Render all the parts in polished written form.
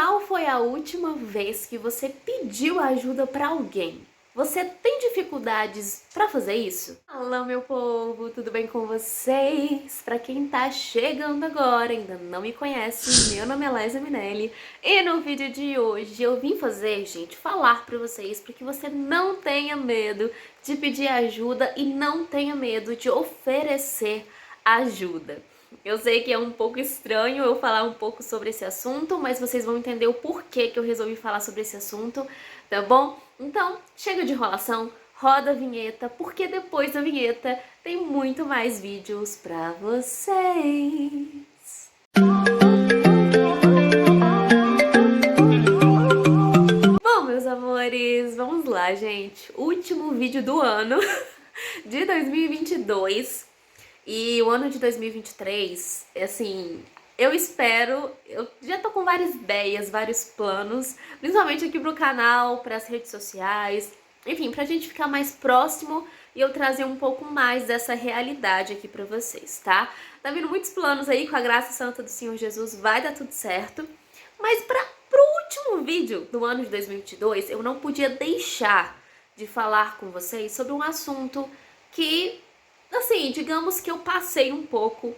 Qual foi a última vez que você pediu ajuda para alguém? Você tem dificuldades para fazer isso? Olá, meu povo, tudo bem com vocês? Para quem tá chegando agora, ainda não me conhece, meu nome é Laisa Minelli e no vídeo de hoje eu vim fazer, gente, falar para vocês para que você não tenha medo de pedir ajuda e não tenha medo de oferecer ajuda. Eu sei que é um pouco estranho eu falar um pouco sobre esse assunto, mas vocês vão entender o porquê que eu resolvi falar sobre esse assunto, tá bom? Então, chega de enrolação, roda a vinheta, porque depois da vinheta tem muito mais vídeos pra vocês. Bom, meus amores, vamos lá, gente. Último vídeo do ano de 2022. E o ano de 2023, assim, eu espero, eu já tô com várias ideias, vários planos, principalmente aqui pro canal, pras redes sociais, enfim, pra gente ficar mais próximo e eu trazer um pouco mais dessa realidade aqui pra vocês, tá? Tá vindo muitos planos aí, com a graça santa do Senhor Jesus, vai dar tudo certo, mas pro último vídeo do ano de 2022, eu não podia deixar de falar com vocês sobre um assunto que, assim, digamos que eu passei um pouco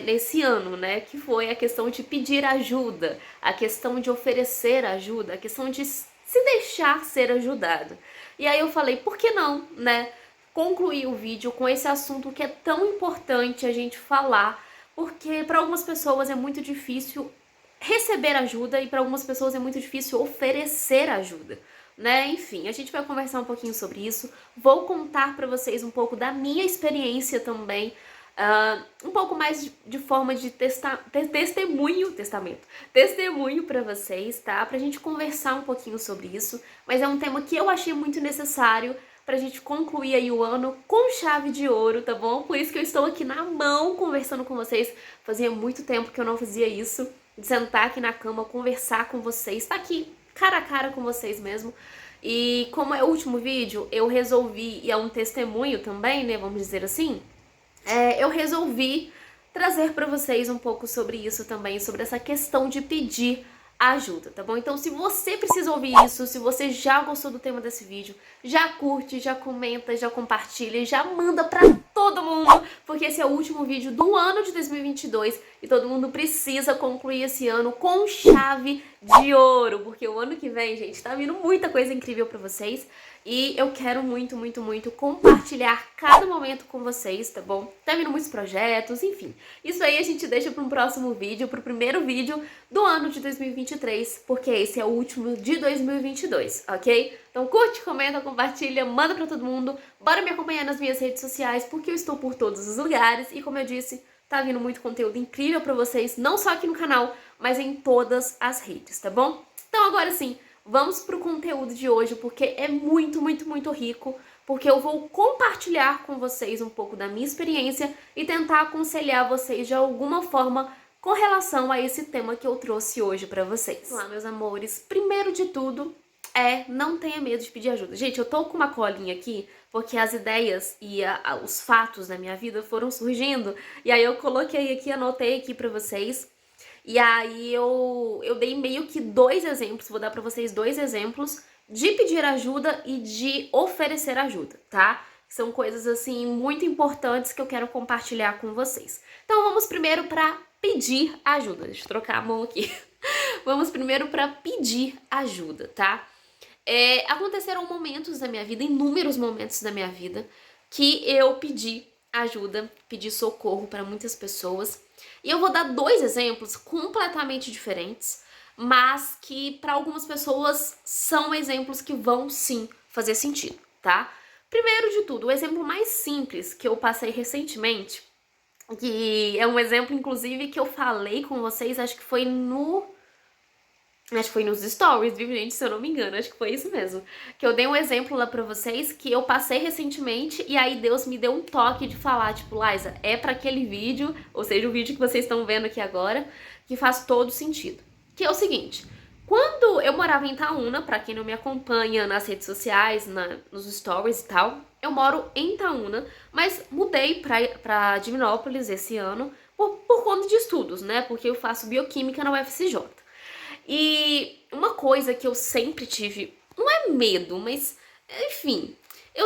nesse ano, né? Que foi a questão de pedir ajuda, a questão de oferecer ajuda, a questão de se deixar ser ajudado. E aí eu falei, por que não, né? Concluir o vídeo com esse assunto que é tão importante a gente falar, porque para algumas pessoas é muito difícil receber ajuda e para algumas pessoas é muito difícil oferecer ajuda, né? Enfim, a gente vai conversar um pouquinho sobre isso. Vou contar para vocês um pouco da minha experiência também, um pouco mais de forma de testemunho para vocês, tá? Pra gente conversar um pouquinho sobre isso, mas é um tema que eu achei muito necessário pra gente concluir aí o ano com chave de ouro, tá bom? Por isso que eu estou aqui na mão conversando com vocês. Fazia muito tempo que eu não fazia isso, de sentar aqui na cama, conversar com vocês, tá aqui cara a cara com vocês mesmo. E como é o último vídeo, eu resolvi, e é um testemunho também, né, vamos dizer assim, eu resolvi trazer pra vocês um pouco sobre isso também, sobre essa questão de pedir ajuda, tá bom? Então, se você precisa ouvir isso, se você já gostou do tema desse vídeo, já curte, já comenta, já compartilha, já manda pra todo mundo, porque esse é o último vídeo do ano de 2022 e todo mundo precisa concluir esse ano com chave de ouro, porque o ano que vem, gente, tá vindo muita coisa incrível pra vocês e eu quero muito, muito, muito compartilhar cada momento com vocês, tá bom? Tá vindo muitos projetos, enfim. Isso aí a gente deixa para um próximo vídeo, pro primeiro vídeo do ano de 2023, porque esse é o último de 2022, ok? Então curte, comenta, compartilha, manda pra todo mundo, bora me acompanhar nas minhas redes sociais, porque eu estou por todos os lugares e, como eu disse, tá vindo muito conteúdo incrível pra vocês, não só aqui no canal, mas em todas as redes, tá bom? Então agora sim, vamos pro conteúdo de hoje, porque é muito, muito, muito rico, porque eu vou compartilhar com vocês um pouco da minha experiência e tentar aconselhar vocês de alguma forma com relação a esse tema que eu trouxe hoje pra vocês. Vamos lá, meus amores, primeiro de tudo, não tenha medo de pedir ajuda. Gente, eu tô com uma colinha aqui, porque as ideias e os fatos da minha vida foram surgindo, e aí eu coloquei aqui, anotei aqui pra vocês. E aí eu dei meio que dois exemplos, vou dar pra vocês dois exemplos de pedir ajuda e de oferecer ajuda, tá? São coisas, assim, muito importantes que eu quero compartilhar com vocês. Então vamos primeiro pra pedir ajuda. Deixa eu trocar a mão aqui. Vamos primeiro pra pedir ajuda, tá? Aconteceram momentos da minha vida, inúmeros momentos da minha vida, que eu pedi ajuda, pedi socorro para muitas pessoas. E eu vou dar dois exemplos completamente diferentes, mas que para algumas pessoas são exemplos que vão sim fazer sentido, tá? Primeiro de tudo, o exemplo mais simples que eu passei recentemente, que é um exemplo inclusive que eu falei com vocês, acho que foi nos stories, viu, gente? Se eu não me engano, acho que foi isso mesmo. Que eu dei um exemplo lá pra vocês que eu passei recentemente e aí Deus me deu um toque de falar, tipo, Laisa, é pra aquele vídeo, ou seja, o vídeo que vocês estão vendo aqui agora, que faz todo sentido. Que é o seguinte, quando eu morava em Itaúna, pra quem não me acompanha nas redes sociais, nos stories e tal, eu moro em Itaúna, mas mudei pra Divinópolis esse ano por conta de estudos, né? Porque eu faço bioquímica na UFCJ. E uma coisa que eu sempre tive, não é medo, mas enfim,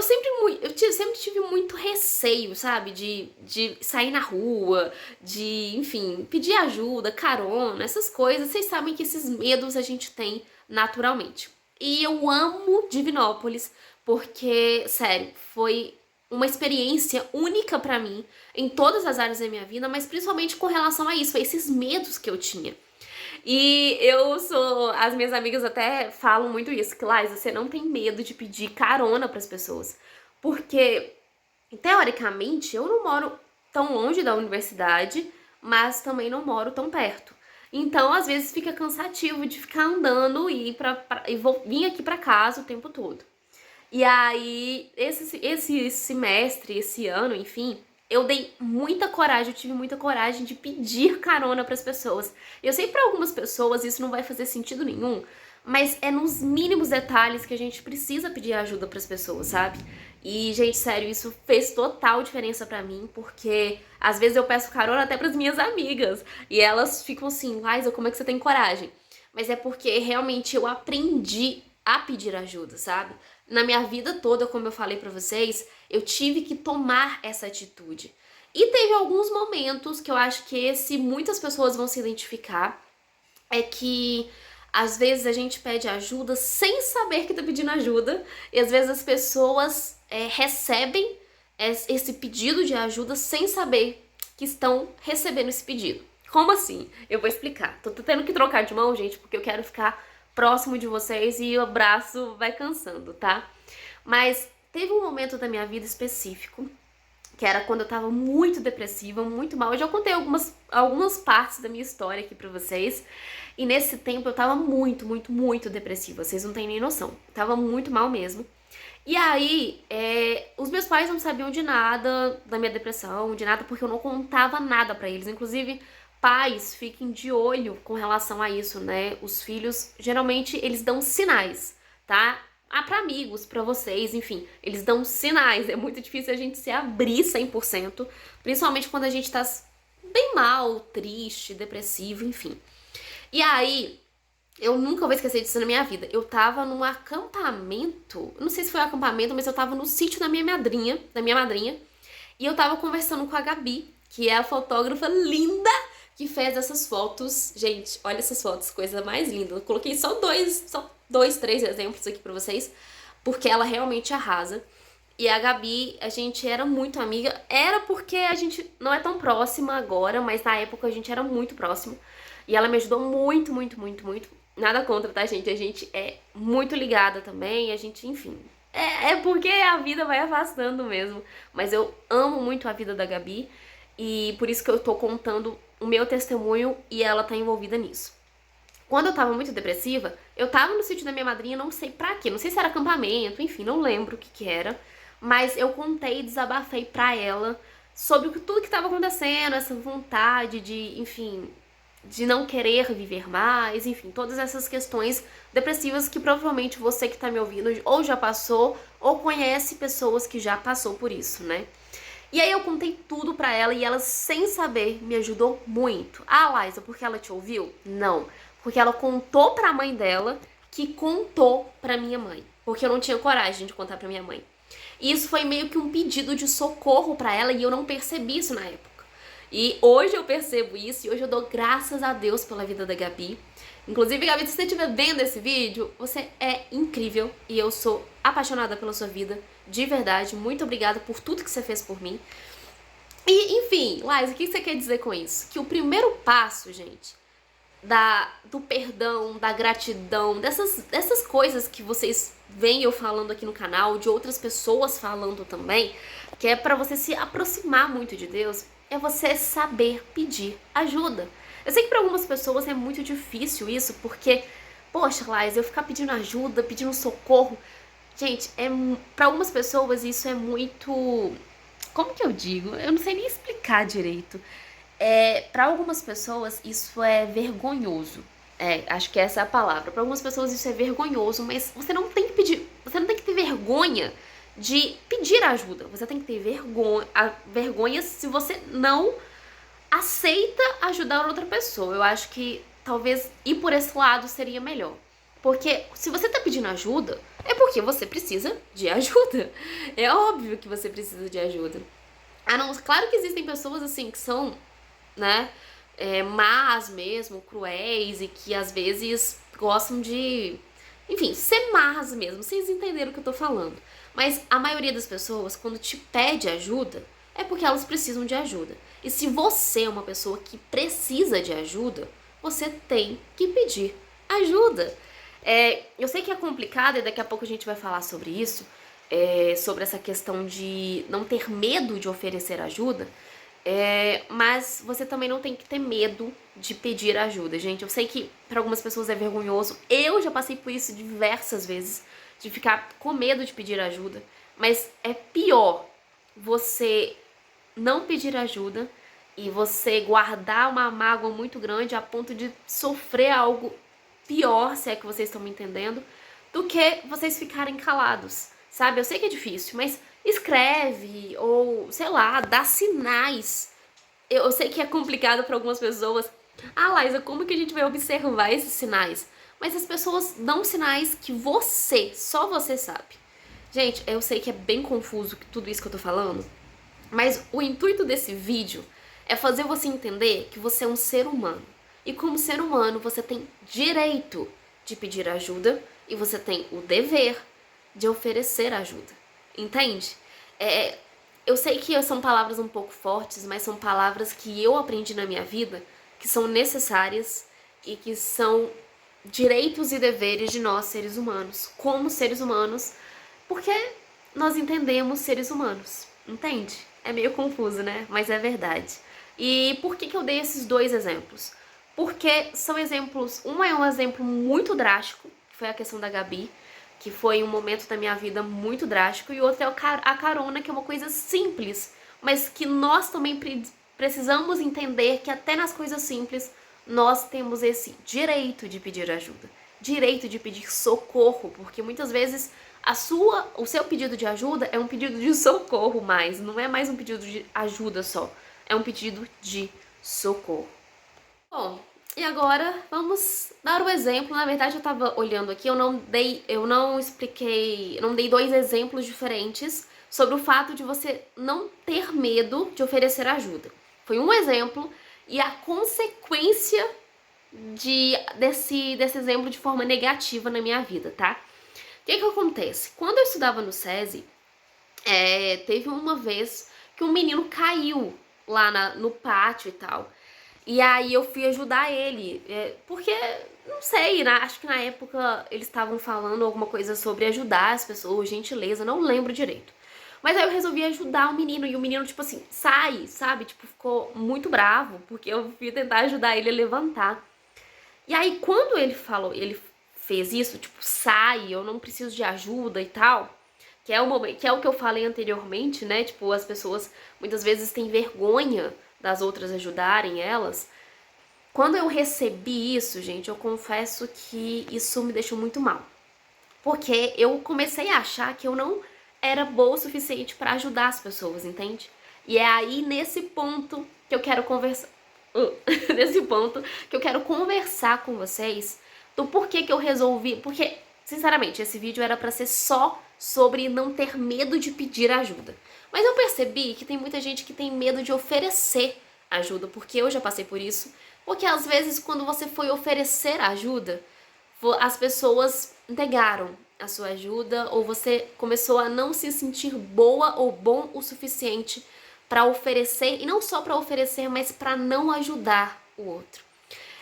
sempre tive muito receio, sabe? De sair na rua, de, enfim, pedir ajuda, carona, essas coisas. Vocês sabem que esses medos a gente tem naturalmente. E eu amo Divinópolis porque, sério, foi uma experiência única pra mim em todas as áreas da minha vida, mas principalmente com relação a isso, a esses medos que eu tinha. E as minhas amigas até falam muito isso, que Laís, você não tem medo de pedir carona pras pessoas. Porque, teoricamente, eu não moro tão longe da universidade, mas também não moro tão perto. Então, às vezes fica cansativo de ficar andando e vir aqui pra casa o tempo todo. E aí, esse semestre, esse ano, enfim, eu dei muita coragem, eu tive muita coragem de pedir carona pras pessoas. Eu sei que pra algumas pessoas isso não vai fazer sentido nenhum, mas é nos mínimos detalhes que a gente precisa pedir ajuda pras pessoas, sabe? E, gente, sério, isso fez total diferença pra mim, porque às vezes eu peço carona até pras minhas amigas, e elas ficam assim, Liza, como é que você tem coragem? Mas é porque realmente eu aprendi a pedir ajuda, sabe? Na minha vida toda, como eu falei pra vocês, eu tive que tomar essa atitude. E teve alguns momentos que eu acho que muitas pessoas vão se identificar, é que às vezes a gente pede ajuda sem saber que tá pedindo ajuda, e às vezes as pessoas recebem esse pedido de ajuda sem saber que estão recebendo esse pedido. Como assim? Eu vou explicar. Tô tendo que trocar de mão, gente, porque eu quero ficar próximo de vocês e o braço vai cansando, tá? Mas teve um momento da minha vida específico, que era quando eu tava muito depressiva, muito mal. Eu já contei algumas partes da minha história aqui pra vocês. E nesse tempo eu tava muito, muito, muito depressiva. Vocês não têm nem noção. Eu tava muito mal mesmo. E aí, os meus pais não sabiam de nada da minha depressão, de nada, porque eu não contava nada pra eles. Inclusive, pais, fiquem de olho com relação a isso, né? Os filhos, geralmente, eles dão sinais, tá? Pra amigos, pra vocês, enfim, eles dão sinais. É muito difícil a gente se abrir 100%, principalmente quando a gente tá bem mal, triste, depressivo, enfim. E aí, eu nunca vou esquecer disso na minha vida. Eu tava num acampamento, não sei se foi um acampamento, mas eu tava no sítio da minha madrinha, e eu tava conversando com a Gabi, que é a fotógrafa linda que fez essas fotos. Gente, olha essas fotos, coisa mais linda. Eu coloquei só dois, três exemplos aqui pra vocês, porque ela realmente arrasa. E a Gabi, a gente era muito amiga. Era porque a gente não é tão próxima agora, mas na época a gente era muito próximo. E ela me ajudou muito, muito, muito, muito. Nada contra, tá, gente? A gente é muito ligada também. A gente, enfim. É porque a vida vai afastando mesmo. Mas eu amo muito a vida da Gabi. E por isso que eu tô contando o meu testemunho e ela tá envolvida nisso. Quando eu tava muito depressiva, eu tava no sítio da minha madrinha, não sei pra quê. Não sei se era acampamento, enfim, não lembro o que era. Mas eu contei e desabafei pra ela sobre tudo que tava acontecendo, essa vontade de, enfim, de não querer viver mais, enfim, todas essas questões depressivas que provavelmente você que tá me ouvindo ou já passou ou conhece pessoas que já passou por isso, né? E aí eu contei tudo pra ela e ela, sem saber, me ajudou muito. Ah, Liza, porque ela te ouviu? Não. Porque ela contou pra mãe dela, que contou pra minha mãe. Porque eu não tinha coragem de contar pra minha mãe. E isso foi meio que um pedido de socorro pra ela e eu não percebi isso na época. E hoje eu percebo isso e hoje eu dou graças a Deus pela vida da Gabi. Inclusive, Gabi, se você estiver vendo esse vídeo, você é incrível e eu sou apaixonada pela sua vida, de verdade. Muito obrigada por tudo que você fez por mim. E, enfim, Laís, o que você quer dizer com isso? Que o primeiro passo, gente, do perdão, da gratidão, dessas coisas que vocês veem eu falando aqui no canal, de outras pessoas falando também, que é pra você se aproximar muito de Deus, é você saber pedir ajuda. Eu sei que para algumas pessoas é muito difícil isso, porque, poxa, Laís, eu ficar pedindo ajuda, pedindo socorro, gente, para algumas pessoas isso é muito, como que eu digo? Eu não sei nem explicar direito. Para algumas pessoas isso é vergonhoso. Acho que essa é a palavra. Para algumas pessoas isso é vergonhoso, mas você não tem que ter vergonha de pedir ajuda. Você tem que ter vergonha se você não aceita ajudar outra pessoa. Eu acho que talvez ir por esse lado seria melhor. Porque se você tá pedindo ajuda, é porque você precisa de ajuda. É óbvio que você precisa de ajuda. Claro que existem pessoas assim que são, né, más mesmo, cruéis e que às vezes gostam de, enfim, ser más mesmo. Vocês entenderam o que eu tô falando. Mas a maioria das pessoas, quando te pede ajuda, é porque elas precisam de ajuda. E se você é uma pessoa que precisa de ajuda, você tem que pedir ajuda. Eu sei que é complicado e daqui a pouco a gente vai falar sobre isso, sobre essa questão de não ter medo de oferecer ajuda, mas você também não tem que ter medo de pedir ajuda, gente. Eu sei que para algumas pessoas é vergonhoso, eu já passei por isso diversas vezes, de ficar com medo de pedir ajuda, mas é pior você não pedir ajuda e você guardar uma mágoa muito grande a ponto de sofrer algo pior, se é que vocês estão me entendendo, do que vocês ficarem calados, sabe? Eu sei que é difícil, mas escreve ou, sei lá, dá sinais. Eu sei que é complicado para algumas pessoas. Ah, Laísa, como que a gente vai observar esses sinais? Mas as pessoas dão sinais que só você sabe. Gente, eu sei que é bem confuso tudo isso que eu tô falando, mas o intuito desse vídeo é fazer você entender que você é um ser humano. E como ser humano, você tem direito de pedir ajuda e você tem o dever de oferecer ajuda. Entende? Eu sei que são palavras um pouco fortes, mas são palavras que eu aprendi na minha vida, que são necessárias e que são direitos e deveres de nós, seres humanos, como seres humanos, porque nós entendemos seres humanos, entende? É meio confuso, né? Mas é verdade. E por que eu dei esses dois exemplos? Porque são exemplos, é um exemplo muito drástico, que foi a questão da Gabi, que foi um momento da minha vida muito drástico, e outro é a carona, que é uma coisa simples, mas que nós também precisamos entender que até nas coisas simples nós temos esse direito de pedir ajuda, direito de pedir socorro, porque muitas vezes o seu pedido de ajuda é um pedido de socorro mais, não é mais um pedido de ajuda só, é um pedido de socorro. Bom, e agora vamos dar o exemplo. Na verdade, eu tava olhando aqui, eu não dei dois exemplos diferentes sobre o fato de você não ter medo de oferecer ajuda. Foi um exemplo e a consequência desse exemplo de forma negativa na minha vida, tá? O que acontece? Quando eu estudava no SESI, teve uma vez que um menino caiu lá no pátio e tal. E aí eu fui ajudar ele, porque, não sei, acho que na época eles estavam falando alguma coisa sobre ajudar as pessoas, gentileza, não lembro direito. Mas aí eu resolvi ajudar o menino, e o menino, tipo assim, sai, sabe? Tipo, ficou muito bravo, porque eu fui tentar ajudar ele a levantar. E aí quando ele fez isso, tipo, sai, eu não preciso de ajuda e tal, que é o que eu falei anteriormente, né? Tipo, as pessoas muitas vezes têm vergonha das outras ajudarem elas. Quando eu recebi isso, gente, eu confesso que isso me deixou muito mal. Porque eu comecei a achar que eu não era boa o suficiente para ajudar as pessoas, entende? E é aí nesse ponto que eu quero conversar. Nesse ponto que eu quero conversar com vocês do porquê que eu resolvi. Porque, sinceramente, esse vídeo era pra ser só sobre não ter medo de pedir ajuda. Mas eu percebi que tem muita gente que tem medo de oferecer ajuda, porque eu já passei por isso. Porque às vezes quando você foi oferecer ajuda, as pessoas negaram a sua ajuda, ou você começou a não se sentir boa ou bom o suficiente para oferecer, e não só para oferecer, mas para não ajudar o outro.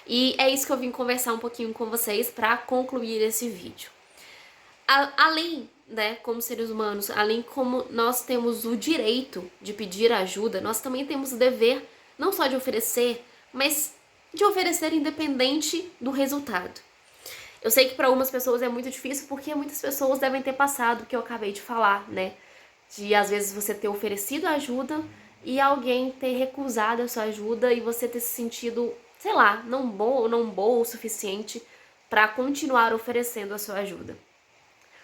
E é isso que eu vim conversar um pouquinho com vocês para concluir esse vídeo. Além, né, como seres humanos, além como nós temos o direito de pedir ajuda, nós também temos o dever não só de oferecer, mas de oferecer independente do resultado. Eu sei que para algumas pessoas é muito difícil, porque muitas pessoas devem ter passado o que eu acabei de falar, né? De às vezes você ter oferecido ajuda e alguém ter recusado a sua ajuda e você ter se sentido, sei lá, não boa o suficiente para continuar oferecendo a sua ajuda.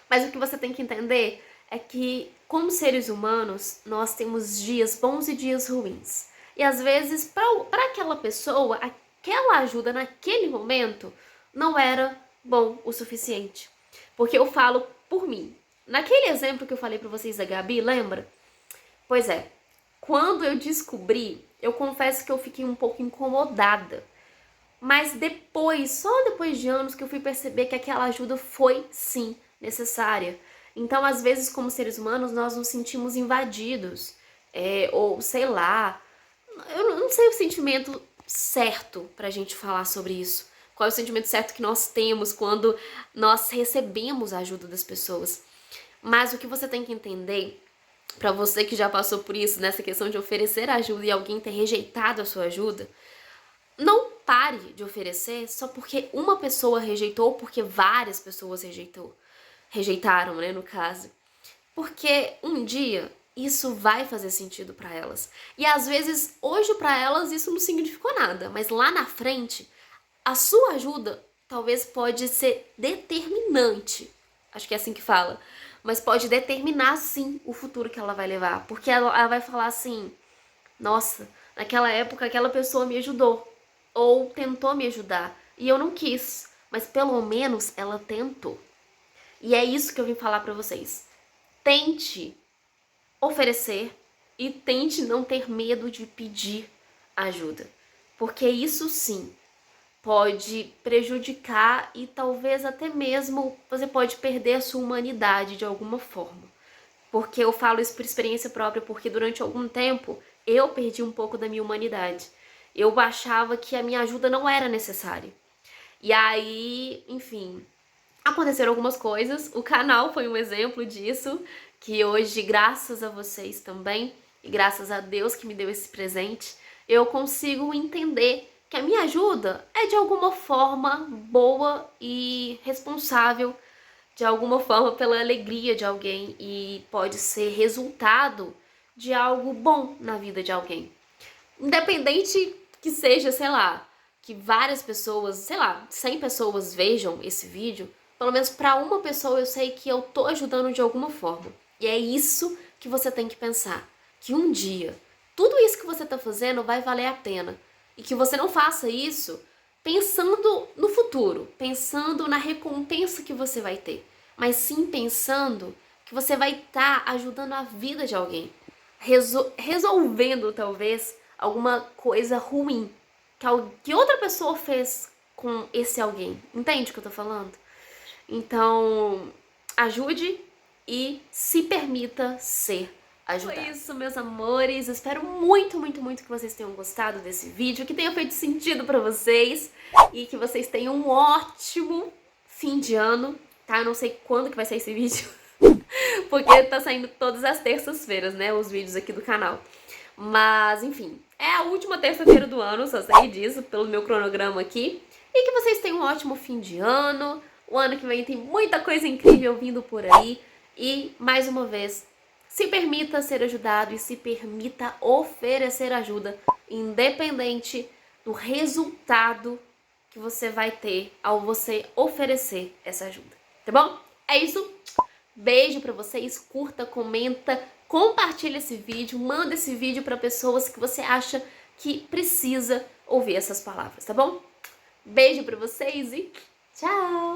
Mas o que você tem que entender é que, como seres humanos, nós temos dias bons e dias ruins. E às vezes, para aquela pessoa, aquela ajuda naquele momento não era bom o suficiente. Porque eu falo por mim. Naquele exemplo que eu falei pra vocês da Gabi, lembra? Pois é, quando eu descobri, eu confesso que eu fiquei um pouco incomodada. Mas depois, só depois de anos, que eu fui perceber que aquela ajuda foi, sim, necessária. Então, às vezes, como seres humanos, nós nos sentimos invadidos. Ou, sei lá, eu não sei o sentimento certo pra gente falar sobre isso. Qual é o sentimento certo que nós temos quando nós recebemos a ajuda das pessoas. Mas o que você tem que entender, pra você que já passou por isso, nessa questão de oferecer ajuda e alguém ter rejeitado a sua ajuda, não pare de oferecer só porque uma pessoa rejeitou ou porque várias pessoas rejeitaram, né, no caso. Porque um dia isso vai fazer sentido pra elas. E às vezes, hoje pra elas isso não significou nada, mas lá na frente, a sua ajuda talvez pode ser determinante. Acho que é assim que fala. Mas pode determinar sim o futuro que ela vai levar. Porque ela vai falar assim: nossa, naquela época aquela pessoa me ajudou. Ou tentou me ajudar. E eu não quis. Mas pelo menos ela tentou. E é isso que eu vim falar pra vocês. Tente oferecer e tente não ter medo de pedir ajuda. Porque isso sim pode prejudicar e talvez até mesmo você pode perder a sua humanidade de alguma forma. Porque eu falo isso por experiência própria, porque durante algum tempo eu perdi um pouco da minha humanidade. Eu achava que a minha ajuda não era necessária. E aí, enfim, aconteceram algumas coisas. O canal foi um exemplo disso, que hoje, graças a vocês também, e graças a Deus que me deu esse presente, eu consigo entender que a minha ajuda é de alguma forma boa e responsável, de alguma forma pela alegria de alguém e pode ser resultado de algo bom na vida de alguém. Independente que seja, sei lá, que várias pessoas, sei lá, 100 pessoas vejam esse vídeo, pelo menos para uma pessoa eu sei que eu tô ajudando de alguma forma. E é isso que você tem que pensar, que um dia tudo isso que você tá fazendo vai valer a pena e que você não faça isso pensando no futuro, pensando na recompensa que você vai ter, mas sim pensando que você vai estar ajudando a vida de alguém, resolvendo talvez alguma coisa ruim que outra pessoa fez com esse alguém. Entende o que eu tô falando? Então, ajude e se permita ser ajudado. Foi isso, meus amores. Eu espero muito, muito, muito que vocês tenham gostado desse vídeo, que tenha feito sentido pra vocês e que vocês tenham um ótimo fim de ano, tá? Eu não sei quando que vai sair esse vídeo, porque tá saindo todas as terças-feiras, né, os vídeos aqui do canal. Mas, enfim, é a última terça-feira do ano, só sei disso pelo meu cronograma aqui. E que vocês tenham um ótimo fim de ano. O ano que vem tem muita coisa incrível vindo por aí. E, mais uma vez, se permita ser ajudado e se permita oferecer ajuda, independente do resultado que você vai ter ao você oferecer essa ajuda. Tá bom? É isso. Beijo pra vocês, curta, comenta, compartilha esse vídeo, manda esse vídeo pra pessoas que você acha que precisa ouvir essas palavras, tá bom? Beijo pra vocês e tchau!